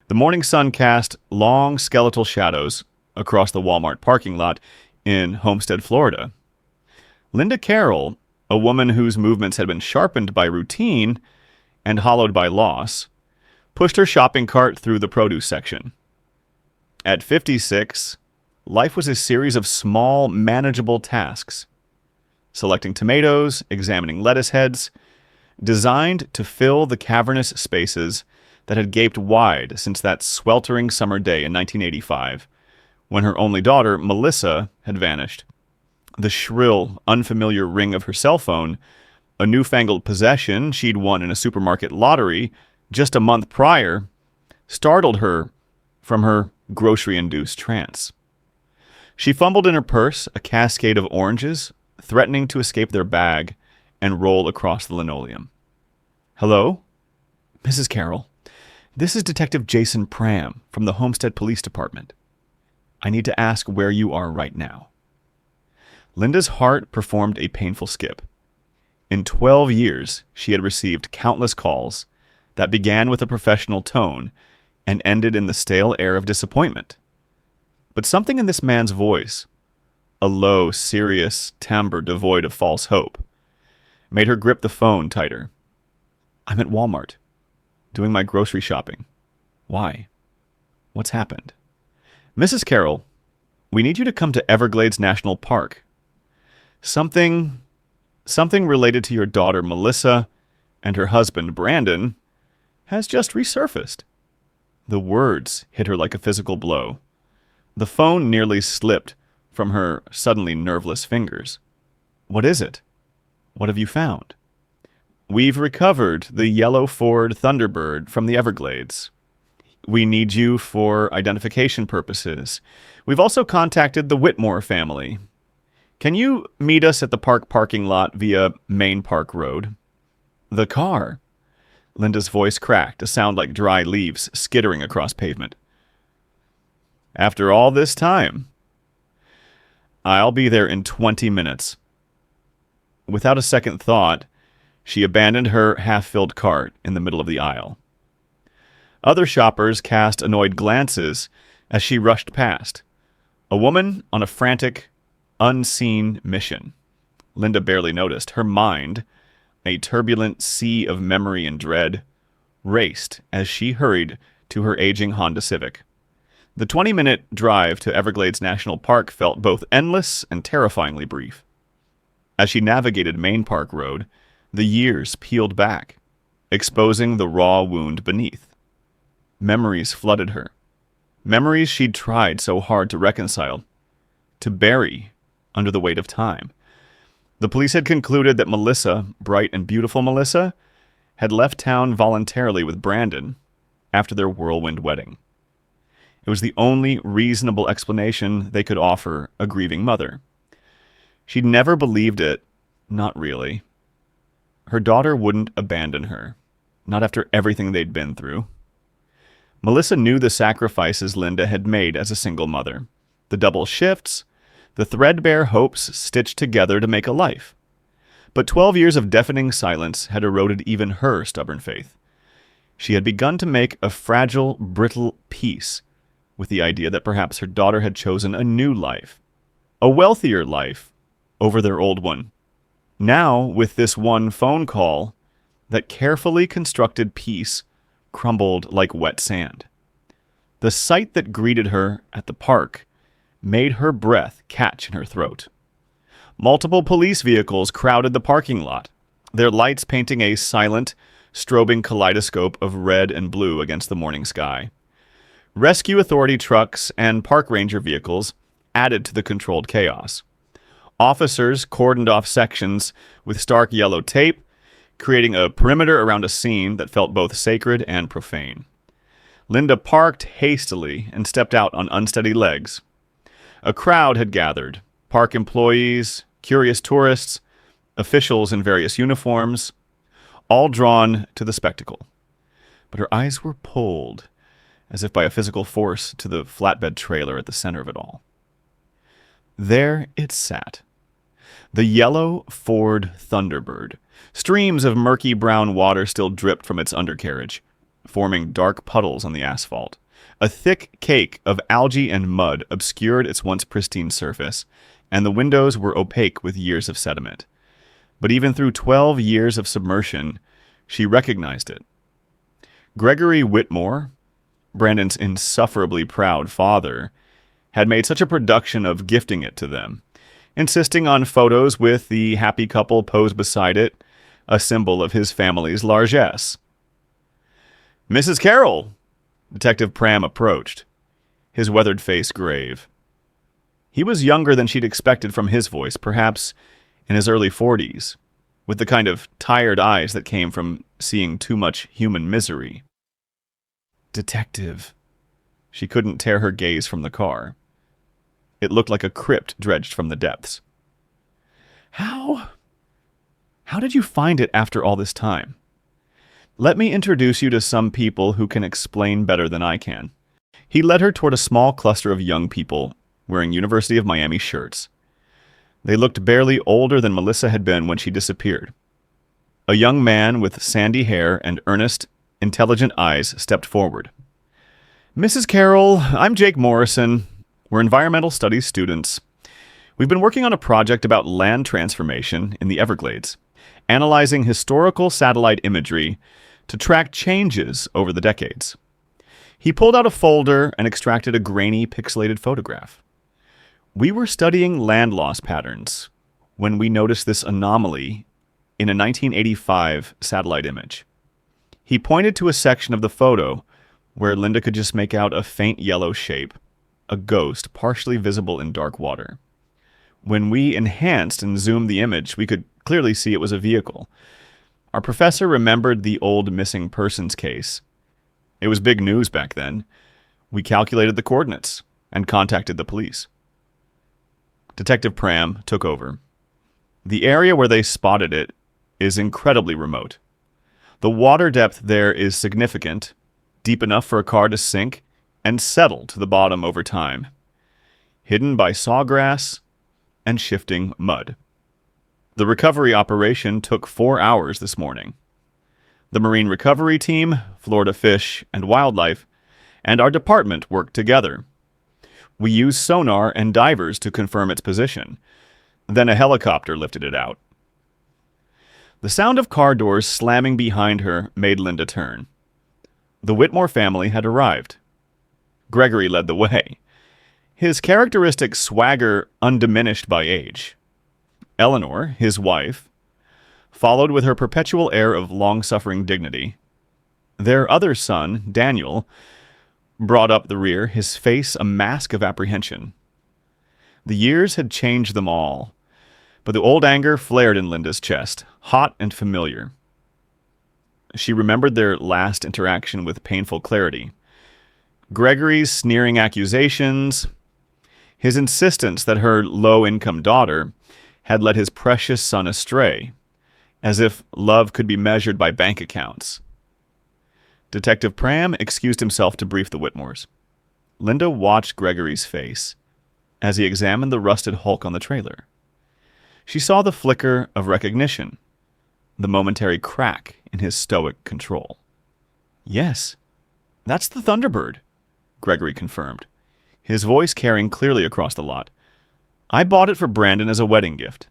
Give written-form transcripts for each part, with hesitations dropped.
The morning sun cast long skeletal shadows across the Walmart parking lot in Homestead, Florida. Linda Carroll, a woman whose movements had been sharpened by routine and hollowed by loss, pushed her shopping cart through the produce section. At 56, life was a series of small, manageable tasks. Selecting tomatoes, examining lettuce heads, designed to fill the cavernous spaces that had gaped wide since that sweltering summer day in 1985, when her only daughter, Melissa, had vanished. The shrill, unfamiliar ring of her cell phone, a newfangled possession she'd won in a supermarket lottery just a month prior, startled her from her grocery-induced trance. She fumbled in her purse, a cascade of oranges, threatening to escape their bag and roll across the linoleum. "Hello? Mrs. Carroll, this is Detective Jason Pram from the Homestead Police Department. I need to ask where you are right now." Linda's heart performed a painful skip. In 12 years, she had received countless calls that began with a professional tone and ended in the stale air of disappointment. But something in this man's voice, a low, serious timbre devoid of false hope, made her grip the phone tighter. "I'm at Walmart, doing my grocery shopping. Why? What's happened?" "Mrs. Carroll, we need you to come to Everglades National Park. Something related to your daughter Melissa and her husband Brandon has just resurfaced." The words hit her like a physical blow. The phone nearly slipped from her suddenly nerveless fingers. "What is it? What have you found?" "We've recovered the yellow Ford Thunderbird from the Everglades. We need you for identification purposes. We've also contacted the Whitmore family. Can you meet us at the park parking lot via Main Park Road?" "The car?" Linda's voice cracked, a sound like dry leaves skittering across pavement. "After all this time?" "I'll be there in 20 minutes. Without a second thought, she abandoned her half-filled cart in the middle of the aisle. Other shoppers cast annoyed glances as she rushed past. A woman on a frantic, unseen mission. Linda barely noticed. Her mind, a turbulent sea of memory and dread, raced as she hurried to her aging Honda Civic. The 20-minute drive to Everglades National Park felt both endless and terrifyingly brief. As she navigated Main Park Road, the years peeled back, exposing the raw wound beneath. Memories flooded her. Memories she'd tried so hard to reconcile, to bury under the weight of time. The police had concluded that Melissa, bright and beautiful Melissa, had left town voluntarily with Brandon after their whirlwind wedding. It was the only reasonable explanation they could offer a grieving mother. She'd never believed it, not really. Her daughter wouldn't abandon her, not after everything they'd been through. Melissa knew the sacrifices Linda had made as a single mother, the double shifts, the threadbare hopes stitched together to make a life. But 12 years of deafening silence had eroded even her stubborn faith. She had begun to make a fragile, brittle peace with the idea that perhaps her daughter had chosen a new life, a wealthier life, over their old one. Now, with this one phone call, that carefully constructed peace crumbled like wet sand. The sight that greeted her at the park made her breath catch in her throat. Multiple police vehicles crowded the parking lot, their lights painting a silent, strobing kaleidoscope of red and blue against the morning sky. Rescue authority trucks and park ranger vehicles added to the controlled chaos. Officers cordoned off sections with stark yellow tape, creating a perimeter around a scene that felt both sacred and profane. Linda parked hastily and stepped out on unsteady legs. A crowd had gathered, park employees, curious tourists, officials in various uniforms, all drawn to the spectacle. But her eyes were pulled, as if by a physical force, to the flatbed trailer at the center of it all. There it sat. The yellow Ford Thunderbird. Streams of murky brown water still dripped from its undercarriage. forming dark puddles on the asphalt. A thick cake of algae and mud obscured its once pristine surface, and the windows were opaque with years of sediment. But even through 12 years of submersion, she recognized it. Gregory Whitmore, Brandon's insufferably proud father, had made such a production of gifting it to them, insisting on photos with the happy couple posed beside it, a symbol of his family's largesse. "Mrs. Carroll!" Detective Pram approached, his weathered face grave. He was younger than she'd expected from his voice, perhaps in his early 40s, with the kind of tired eyes that came from seeing too much human misery. "Detective." She couldn't tear her gaze from the car. It looked like a crypt dredged from the depths. How did you find it after all this time? Let me introduce you to some people who can explain better than I can. He led her toward a small cluster of young people wearing University of Miami shirts. They looked barely older than Melissa had been when she disappeared. A young man with sandy hair and earnest, intelligent eyes stepped forward. "Mrs. Carroll, I'm Jake Morrison. We're environmental studies students. We've been working on a project about land transformation in the Everglades, analyzing historical satellite imagery to track changes over the decades." He pulled out a folder and extracted a grainy, pixelated photograph. "We were studying land loss patterns when we noticed this anomaly in a 1985 satellite image." He pointed to a section of the photo where Linda could just make out a faint yellow shape, a ghost partially visible in dark water. When we enhanced and zoomed the image, we could clearly see it was a vehicle. Our professor remembered the old missing persons case. It was big news back then. We calculated the coordinates and contacted the police. Detective Pram took over. "The area where they spotted it is incredibly remote. The water depth there is significant, deep enough for a car to sink and settle to the bottom over time, hidden by sawgrass and shifting mud. The recovery operation took 4 hours this morning. The Marine Recovery Team, Florida Fish and Wildlife, and our department worked together. We used sonar and divers to confirm its position. Then a helicopter lifted it out." The sound of car doors slamming behind her made Linda turn. The Whitmore family had arrived. Gregory led the way, his characteristic swagger undiminished by age. Eleanor, his wife, followed with her perpetual air of long-suffering dignity. Their other son, Daniel, brought up the rear, his face a mask of apprehension. The years had changed them all, but the old anger flared in Linda's chest, hot and familiar. She remembered their last interaction with painful clarity. Gregory's sneering accusations, his insistence that her low-income daughter had led his precious son astray, as if love could be measured by bank accounts. Detective Pram excused himself to brief the Whitmores. Linda watched Gregory's face as he examined the rusted hulk on the trailer. She saw the flicker of recognition, the momentary crack in his stoic control. "Yes, that's the Thunderbird," Gregory confirmed, his voice carrying clearly across the lot. "I bought it for Brandon as a wedding gift.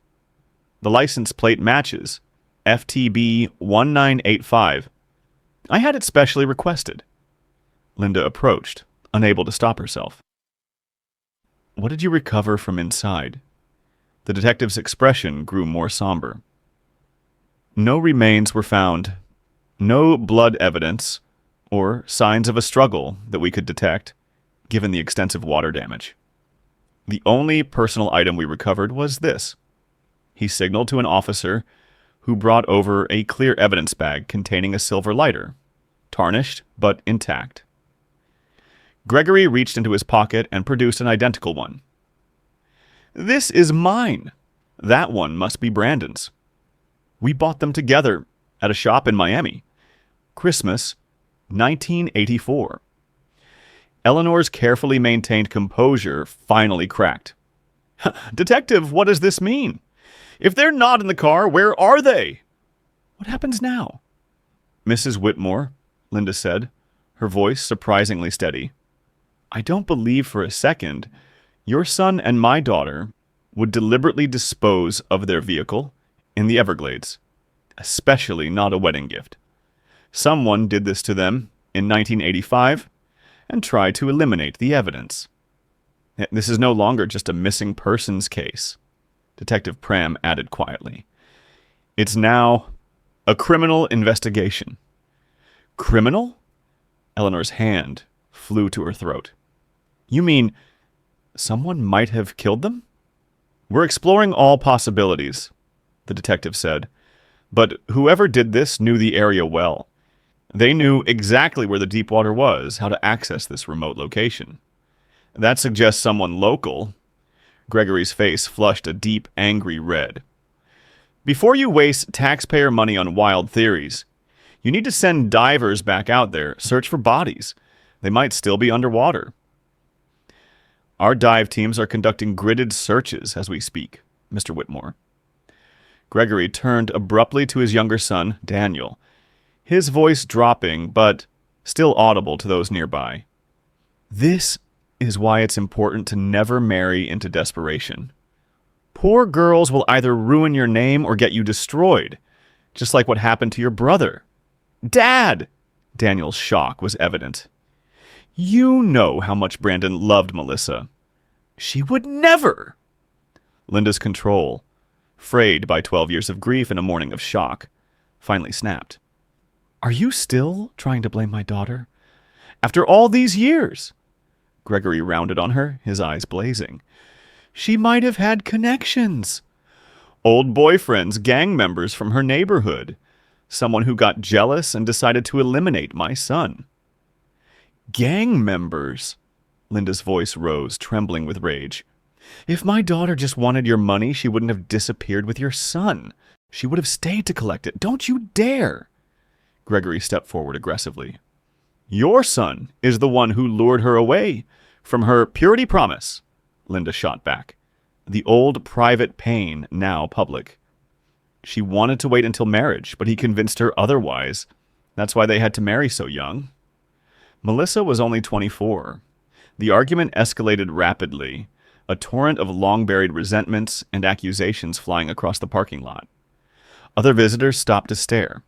The license plate matches, FTB 1985. I had it specially requested." Linda approached, unable to stop herself. "What did you recover from inside?" The detective's expression grew more somber. "No remains were found. No blood evidence or signs of a struggle that we could detect, given the extensive water damage. The only personal item we recovered was this." He signaled to an officer who brought over a clear evidence bag containing a silver lighter, tarnished but intact. Gregory reached into his pocket and produced an identical one. "This is mine. That one must be Brandon's. We bought them together at a shop in Miami. Christmas, 1984. Eleanor's carefully maintained composure finally cracked. "Detective, what does this mean? If they're not in the car, where are they? What happens now?" Mrs. Whitmore, Linda said, her voice surprisingly steady. "I don't believe for a second your son and my daughter would deliberately dispose of their vehicle in the Everglades, especially not a wedding gift. Someone did this to them in 1985 and tried to eliminate the evidence. This is no longer just a missing persons case," Detective Pram added quietly. "It's now a criminal investigation." "Criminal?" Eleanor's hand flew to her throat. "You mean someone might have killed them?" "We're exploring all possibilities," the detective said. "But whoever did this knew the area well. They knew exactly where the deep water was, how to access this remote location. That suggests someone local." Gregory's face flushed a deep, angry red. "Before you waste taxpayer money on wild theories, you need to send divers back out there, search for bodies. They might still be underwater." "Our dive teams are conducting gridded searches as we speak, Mr. Whitmore." Gregory turned abruptly to his younger son, Daniel, his voice dropping, but still audible to those nearby. "This is why it's important to never marry into desperation. Poor girls will either ruin your name or get you destroyed, just like what happened to your brother." "Dad!" Daniel's shock was evident. "You know how much Brandon loved Melissa." "She would never!" Linda's control, frayed by 12 years of grief and a morning of shock, finally snapped. "Are you still trying to blame my daughter? After all these years?" Gregory rounded on her, his eyes blazing. "She might have had connections. Old boyfriends, gang members from her neighborhood. Someone who got jealous and decided to eliminate my son." "Gang members?" Linda's voice rose, trembling with rage. "If my daughter just wanted your money, she wouldn't have disappeared with your son. She would have stayed to collect it. Don't you dare!" Gregory stepped forward aggressively. "Your son is the one who lured her away from her purity promise," Linda shot back. The old private pain now public. "She wanted to wait until marriage, but he convinced her otherwise. That's why they had to marry so young." Melissa was only 24. The argument escalated rapidly, a torrent of long-buried resentments and accusations flying across the parking lot. Other visitors stopped to stare.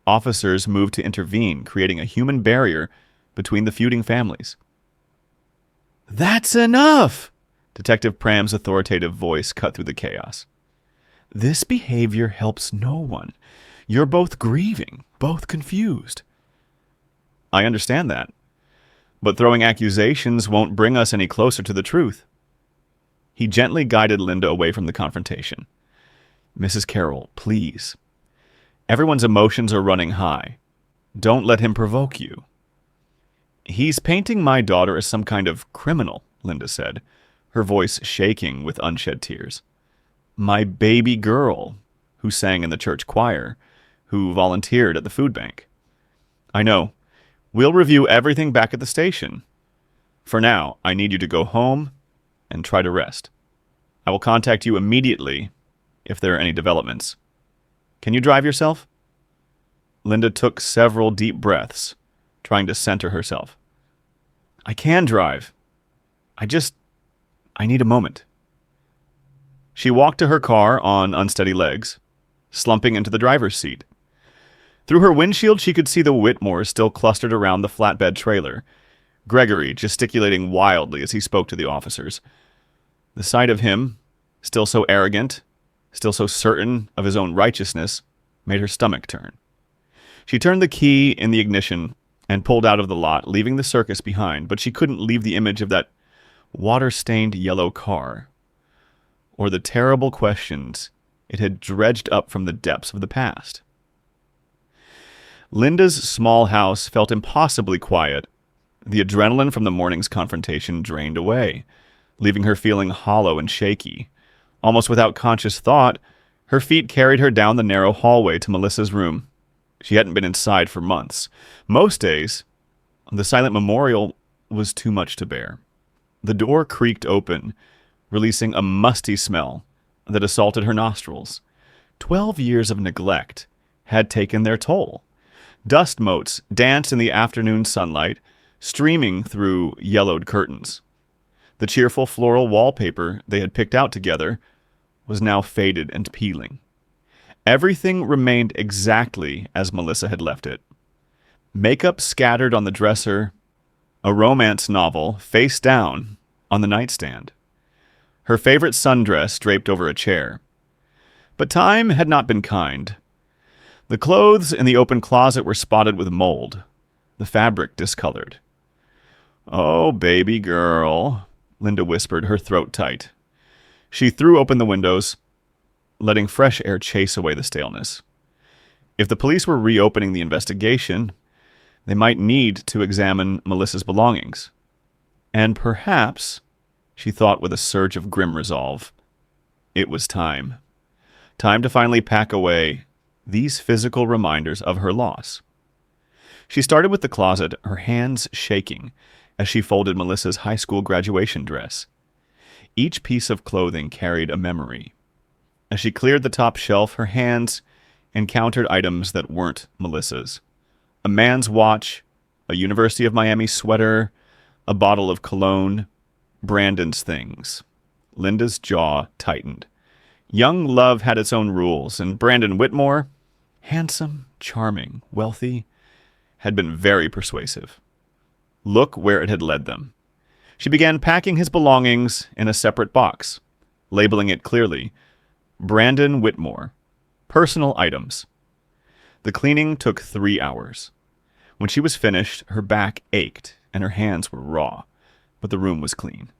Officers moved to intervene, creating a human barrier between the feuding families. "That's enough!" Detective Pram's authoritative voice cut through the chaos. "This behavior helps no one. You're both grieving, both confused." "I understand that. But throwing accusations won't bring us any closer to the truth." He gently guided Linda away from the confrontation. "Mrs. Carroll, please. Everyone's emotions are running high. Don't let him provoke you." "He's painting my daughter as some kind of criminal," Linda said, her voice shaking with unshed tears. "My baby girl, who sang in the church choir, who volunteered at the food bank." "I know. We'll review everything back at the station. For now, I need you to go home and try to rest. I will contact you immediately if there are any developments. Can you drive yourself?" Linda took several deep breaths, trying to center herself. "I can drive. I need a moment." She walked to her car on unsteady legs, slumping into the driver's seat. Through her windshield, she could see the Whitmores still clustered around the flatbed trailer, Gregory gesticulating wildly as he spoke to the officers. The sight of him, still so arrogant, still so certain of his own righteousness, made her stomach turn. She turned the key in the ignition and pulled out of the lot, leaving the circus behind, but she couldn't leave the image of that water-stained yellow car, or the terrible questions it had dredged up from the depths of the past. Linda's small house felt impossibly quiet. The adrenaline from the morning's confrontation drained away, leaving her feeling hollow and shaky. Almost without conscious thought, her feet carried her down the narrow hallway to Melissa's room. She hadn't been inside for months. Most days, the silent memorial was too much to bear. The door creaked open, releasing a musty smell that assaulted her nostrils. 12 years of neglect had taken their toll. Dust motes danced in the afternoon sunlight, streaming through yellowed curtains. The cheerful floral wallpaper they had picked out together was now faded and peeling. Everything remained exactly as Melissa had left it. Makeup scattered on the dresser, a romance novel face down on the nightstand, her favorite sundress draped over a chair. But time had not been kind. The clothes in the open closet were spotted with mold, the fabric discolored. "Oh, baby girl," Linda whispered, her throat tight. She threw open the windows, letting fresh air chase away the staleness. If the police were reopening the investigation, they might need to examine Melissa's belongings. And perhaps, she thought with a surge of grim resolve, it was time. Time to finally pack away these physical reminders of her loss. She started with the closet, her hands shaking as she folded Melissa's high school graduation dress. Each piece of clothing carried a memory. As she cleared the top shelf, her hands encountered items that weren't Melissa's. A man's watch, a University of Miami sweater, a bottle of cologne, Brandon's things. Linda's jaw tightened. Young love had its own rules, and Brandon Whitmore, handsome, charming, wealthy, had been very persuasive. Look where it had led them. She began packing his belongings in a separate box, labeling it clearly, Brandon Whitmore, personal items. The cleaning took 3 hours. When she was finished, her back ached and her hands were raw, but the room was clean.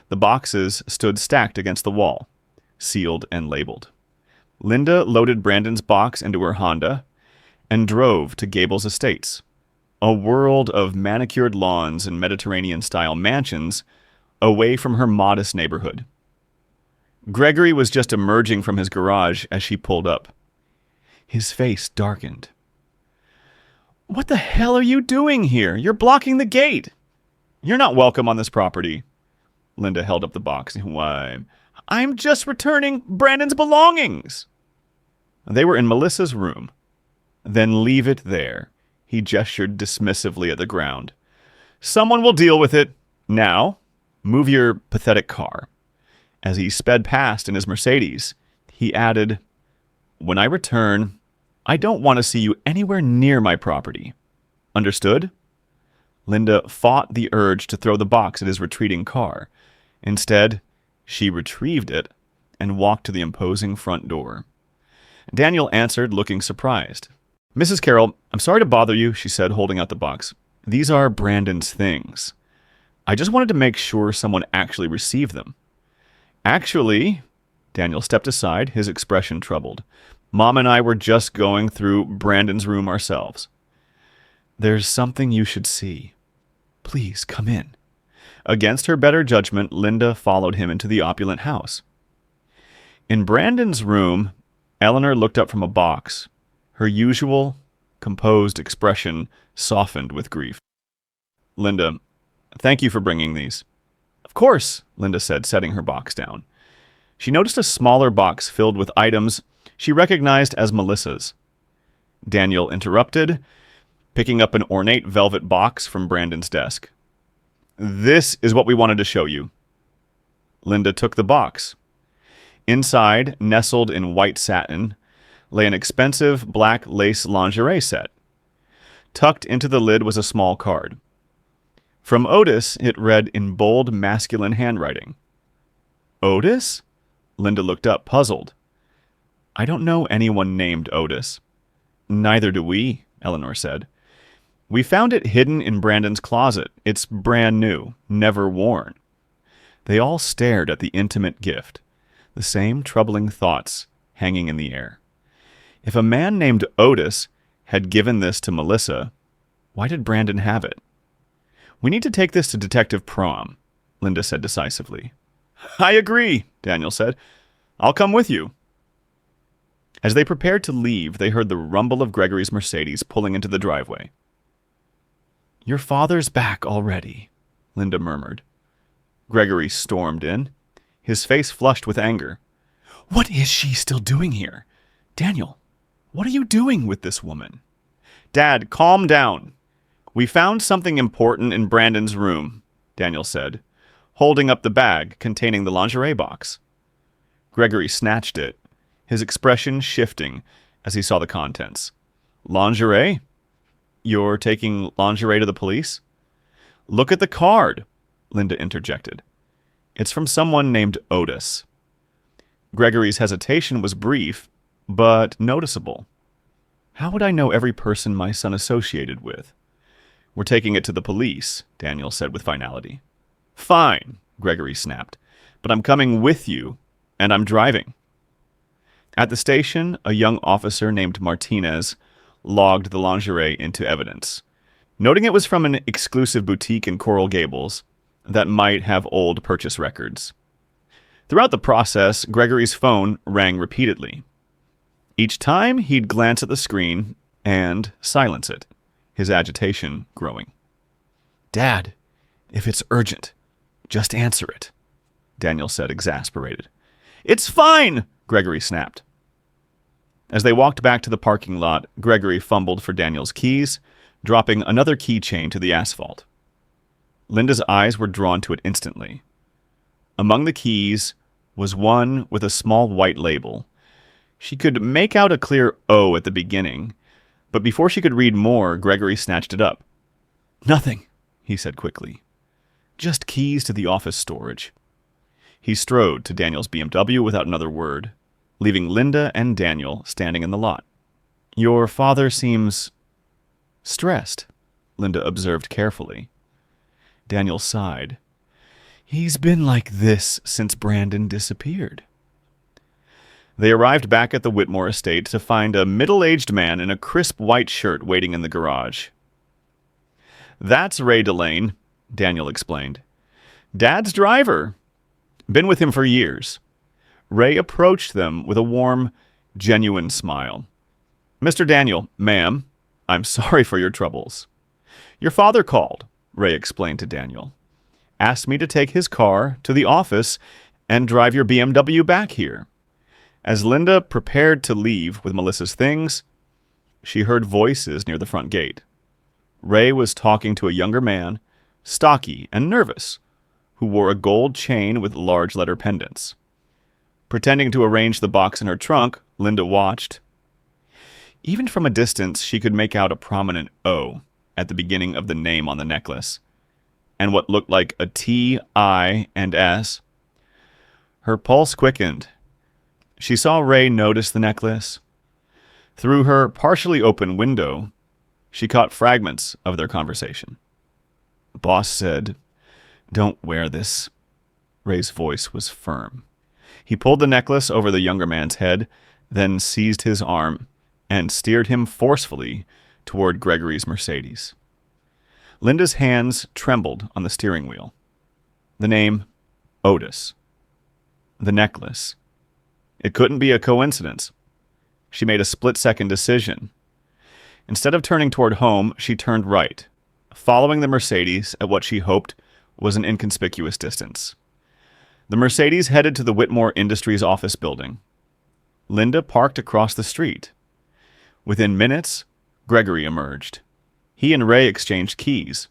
The boxes stood stacked against the wall, sealed and labeled. Linda loaded Brandon's box into her Honda and drove to Gables Estates, a world of manicured lawns and Mediterranean-style mansions away from her modest neighborhood. Gregory was just emerging from his garage as she pulled up. His face darkened. "What the hell are you doing here? You're blocking the gate. You're not welcome on this property." Linda held up the box. "Why, I'm just returning Brandon's belongings." They were in Melissa's room. "Then leave it there." He gestured dismissively at the ground. "Someone will deal with it. Now, move your pathetic car." As he sped past in his Mercedes, he added, "When I return, I don't want to see you anywhere near my property. Understood?" Linda fought the urge to throw the box at his retreating car. Instead, she retrieved it and walked to the imposing front door. Daniel answered, looking surprised. "Mrs. Carroll, I'm sorry to bother you," she said, holding out the box. "These are Brandon's things. I just wanted to make sure someone actually received them." "Actually," Daniel stepped aside, his expression troubled. "Mom and I were just going through Brandon's room ourselves." "There's something you should see. Please, come in." Against her better judgment, Linda followed him into the opulent house. In Brandon's room, Eleanor looked up from a box. Her usual, composed expression softened with grief. "Linda, thank you for bringing these." "Of course," Linda said, setting her box down. She noticed a smaller box filled with items she recognized as Melissa's. Daniel interrupted, picking up an ornate velvet box from Brandon's desk. "This is what we wanted to show you." Linda took the box. Inside, nestled in white satin, lay an expensive black lace lingerie set. Tucked into the lid was a small card. From Otis, it read in bold masculine handwriting. "Otis?" Linda looked up, puzzled. "I don't know anyone named Otis." "Neither do we," Eleanor said. "We found it hidden in Brandon's closet. It's brand new, never worn." They all stared at the intimate gift, the same troubling thoughts hanging in the air. If a man named Otis had given this to Melissa, why did Brandon have it? "We need to take this to Detective Prom," Linda said decisively. "I agree," Daniel said. "I'll come with you." As they prepared to leave, they heard the rumble of Gregory's Mercedes pulling into the driveway. "Your father's back already," Linda murmured. Gregory stormed in, his face flushed with anger. "What is she still doing here? Daniel, what are you doing with this woman?" Dad, calm down. We found something important in Brandon's room, Daniel said, holding up the bag containing the lingerie box. Gregory snatched it, his expression shifting as he saw the contents. Lingerie? You're taking lingerie to the police? Look at the card, Linda interjected. It's from someone named Otis. Gregory's hesitation was brief, but noticeable. How would I know every person my son associated with? We're taking it to the police, Daniel said with finality. Fine, Gregory snapped, but I'm coming with you, and I'm driving. At the station, a young officer named Martinez logged the lingerie into evidence, noting it was from an exclusive boutique in Coral Gables that might have old purchase records. Throughout the process, Gregory's phone rang repeatedly. Each time, he'd glance at the screen and silence it, his agitation growing. Dad, if it's urgent, just answer it, Daniel said, exasperated. It's fine, Gregory snapped. As they walked back to the parking lot, Gregory fumbled for Daniel's keys, dropping another keychain to the asphalt. Linda's eyes were drawn to it instantly. Among the keys was one with a small white label. She could make out a clear O at the beginning, but before she could read more, Gregory snatched it up. Nothing, he said quickly. Just keys to the office storage. He strode to Daniel's BMW without another word, leaving Linda and Daniel standing in the lot. Your father seems stressed, Linda observed carefully. Daniel sighed. He's been like this since Brandon disappeared. They arrived back at the Whitmore estate to find a middle-aged man in a crisp white shirt waiting in the garage. That's Ray Delane, Daniel explained. Dad's driver. Been with him for years. Ray approached them with a warm, genuine smile. Mr. Daniel, ma'am, I'm sorry for your troubles. Your father called, Ray explained to Daniel. Asked me to take his car to the office and drive your BMW back here. As Linda prepared to leave with Melissa's things, she heard voices near the front gate. Ray was talking to a younger man, stocky and nervous, who wore a gold chain with large letter pendants. Pretending to arrange the box in her trunk, Linda watched. Even from a distance, she could make out a prominent O at the beginning of the name on the necklace, and what looked like a T, I, and S. Her pulse quickened. She saw Ray notice the necklace. Through her partially open window, she caught fragments of their conversation. Boss said, "Don't wear this." Ray's voice was firm. He pulled the necklace over the younger man's head, then seized his arm and steered him forcefully toward Gregory's Mercedes. Linda's hands trembled on the steering wheel. The name, Otis. The necklace. It couldn't be a coincidence. She made a split-second decision. Instead of turning toward home, she turned right, following the Mercedes at what she hoped was an inconspicuous distance. The Mercedes headed to the Whitmore Industries office building. Linda parked across the street. Within minutes, Gregory emerged. He and Ray exchanged keys.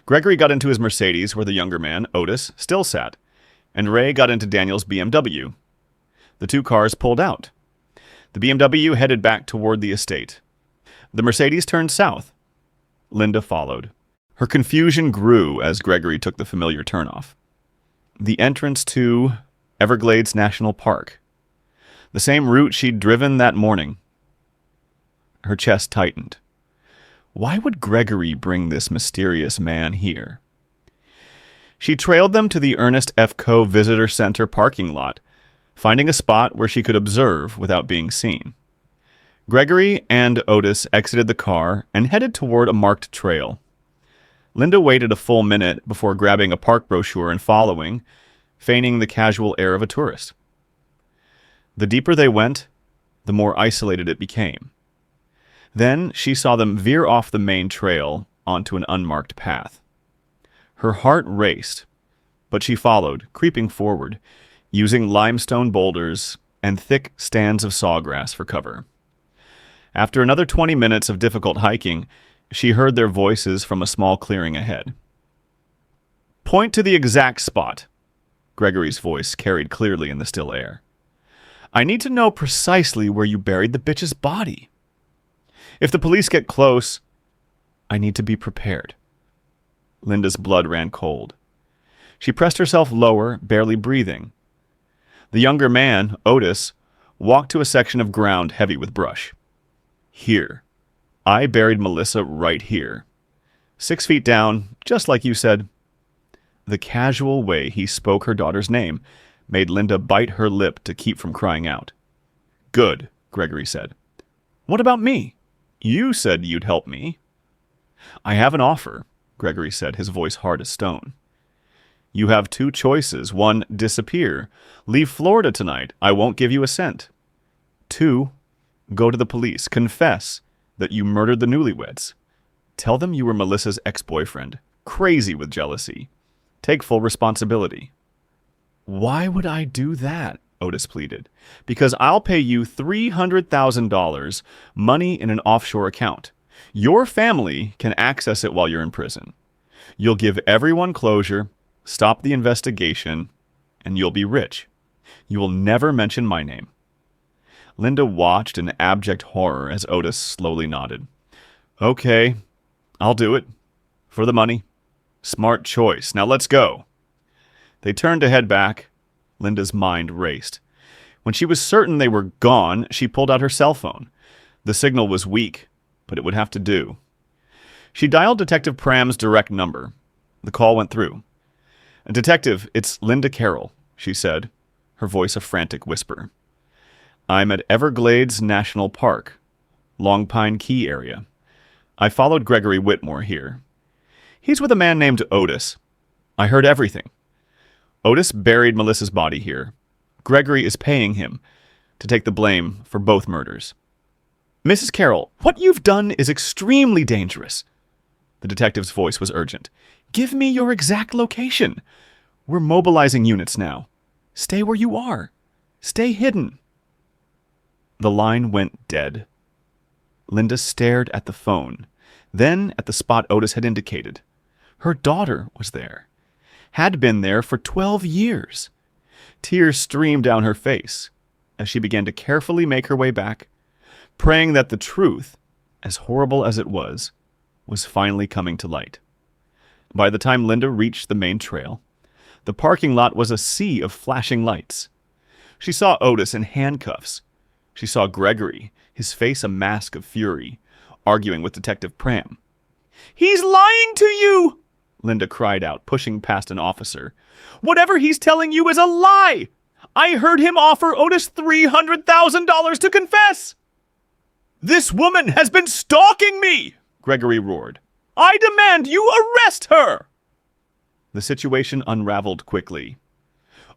Gregory got into his Mercedes where the younger man, Otis, still sat, and Ray got into Daniel's BMW. The two cars pulled out. The BMW headed back toward the estate. The Mercedes turned south. Linda followed. Her confusion grew as Gregory took the familiar turnoff. The entrance to Everglades National Park. The same route she'd driven that morning. Her chest tightened. Why would Gregory bring this mysterious man here? She trailed them to the Ernest F. Coe Visitor Center parking lot, finding a spot where she could observe without being seen. Gregory and Otis exited the car and headed toward a marked trail. Linda waited a full minute before grabbing a park brochure and following, feigning the casual air of a tourist. The deeper they went, the more isolated it became. Then she saw them veer off the main trail onto an unmarked path. Her heart raced, but she followed, creeping forward, using limestone boulders and thick stands of sawgrass for cover. After another 20 minutes of difficult hiking, she heard their voices from a small clearing ahead. "Point to the exact spot," Gregory's voice carried clearly in the still air. "I need to know precisely where you buried the bitch's body. If the police get close, I need to be prepared." Linda's blood ran cold. She pressed herself lower, barely breathing. The younger man, Otis, walked to a section of ground heavy with brush. "Here. I buried Melissa right here. 6 feet down, just like you said." The casual way he spoke her daughter's name made Linda bite her lip to keep from crying out. "Good," Gregory said. "What about me? You said you'd help me." "I have an offer," Gregory said, his voice hard as stone. "You have 2 choices. 1, disappear. Leave Florida tonight. I won't give you a cent. 2, go to the police. Confess that you murdered the newlyweds. Tell them you were Melissa's ex-boyfriend, crazy with jealousy. Take full responsibility." "Why would I do that?" Otis pleaded. "Because I'll pay you $300,000, money in an offshore account. Your family can access it while you're in prison. You'll give everyone closure, stop the investigation, and you'll be rich. You will never mention my name." Linda watched in abject horror as Otis slowly nodded. "Okay, I'll do it. For the money. Smart choice. Now let's go." They turned to head back. Linda's mind raced. When she was certain they were gone, she pulled out her cell phone. The signal was weak, but it would have to do. She dialed Detective Pram's direct number. The call went through. "Detective, it's Linda Carroll," she said, her voice a frantic whisper. "I'm at Everglades National Park, Long Pine Key area. I followed Gregory Whitmore here. He's with a man named Otis. I heard everything. Otis buried Melissa's body here. Gregory is paying him to take the blame for both murders." "Mrs. Carroll, what you've done is extremely dangerous." The detective's voice was urgent. "Give me your exact location. We're mobilizing units now. Stay where you are. Stay hidden." The line went dead. Linda stared at the phone, then at the spot Otis had indicated. Her daughter was there. Had been there for 12 years. Tears streamed down her face as she began to carefully make her way back, praying that the truth, as horrible as it was finally coming to light. By the time Linda reached the main trail, the parking lot was a sea of flashing lights. She saw Otis in handcuffs. She saw Gregory, his face a mask of fury, arguing with Detective Pram. "He's lying to you!" Linda cried out, pushing past an officer. "Whatever he's telling you is a lie! I heard him offer Otis $300,000 to confess!" "This woman has been stalking me!" Gregory roared. "I demand you arrest her!" The situation unraveled quickly.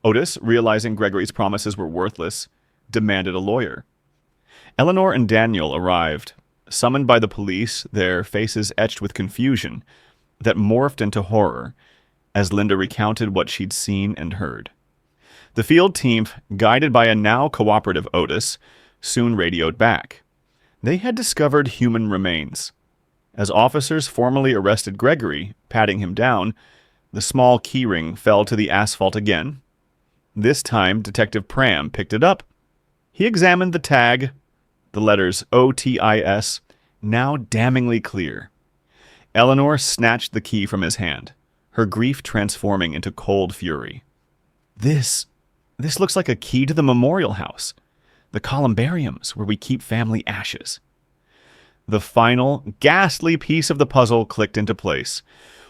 Otis, realizing Gregory's promises were worthless, demanded a lawyer. Eleanor and Daniel arrived, summoned by the police, their faces etched with confusion that morphed into horror as Linda recounted what she'd seen and heard. The field team, guided by a now cooperative Otis, soon radioed back. They had discovered human remains. As officers formally arrested Gregory, patting him down, the small keyring fell to the asphalt again. This time, Detective Pram picked it up. He examined the tag, the letters OTIS, now damningly clear. Eleanor snatched the key from his hand, her grief transforming into cold fury. This looks like a key to the memorial house, the columbariums where we keep family ashes." The final, ghastly piece of the puzzle clicked into place.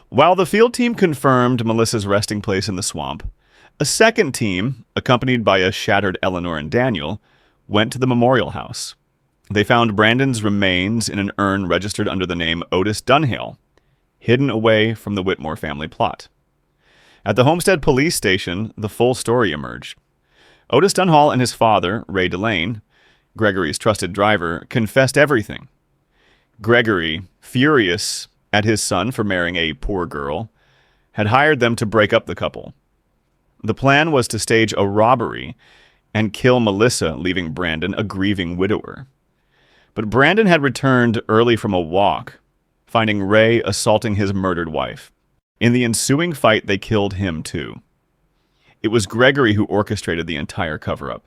While the field team confirmed Melissa's resting place in the swamp, a second team, accompanied by a shattered Eleanor and Daniel, went to the memorial house. They found Brandon's remains in an urn registered under the name Otis Dunhale, hidden away from the Whitmore family plot. At the Homestead police station, the full story emerged. Otis Dunhall and his father, Ray Delane, Gregory's trusted driver, confessed everything. Gregory, furious at his son for marrying a poor girl, had hired them to break up the couple. The plan was to stage a robbery and kill Melissa, leaving Brandon a grieving widower. But Brandon had returned early from a walk, finding Ray assaulting his murdered wife. In the ensuing fight, they killed him too. It was Gregory who orchestrated the entire cover-up,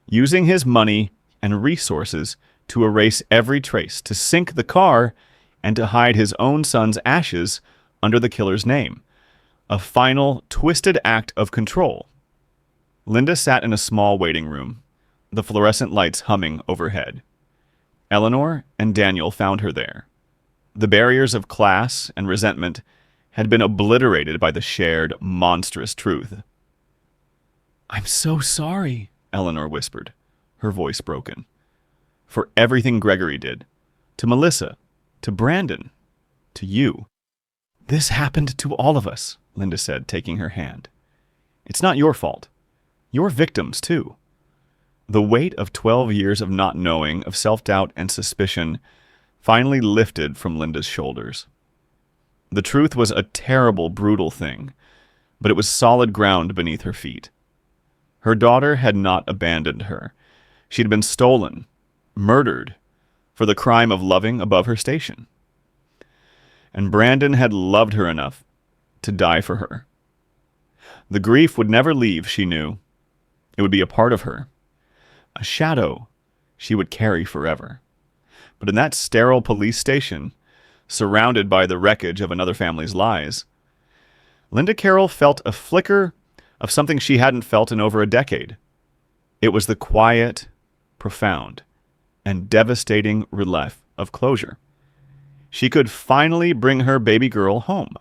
using his money and resources to erase every trace, to sink the car, and to hide his own son's ashes under the killer's name. A final, twisted act of control. Linda sat in a small waiting room, the fluorescent lights humming overhead. Eleanor and Daniel found her there. The barriers of class and resentment had been obliterated by the shared, monstrous truth. "I'm so sorry," Eleanor whispered, her voice broken. "For everything Gregory did. To Melissa. To Brandon. To you." "This happened to all of us," Linda said, taking her hand. "It's not your fault. You're victims, too." The weight of 12 years of not knowing, of self-doubt and suspicion, finally lifted from Linda's shoulders. The truth was a terrible, brutal thing, but it was solid ground beneath her feet. Her daughter had not abandoned her. She had been stolen, murdered, for the crime of loving above her station. And Brandon had loved her enough to die for her. The grief would never leave, she knew. It would be a part of her, a shadow she would carry forever. But in that sterile police station, surrounded by the wreckage of another family's lies, Linda Carroll felt a flicker of something she hadn't felt in over a decade. It was the quiet, profound, and devastating relief of closure. She could finally bring her baby girl home.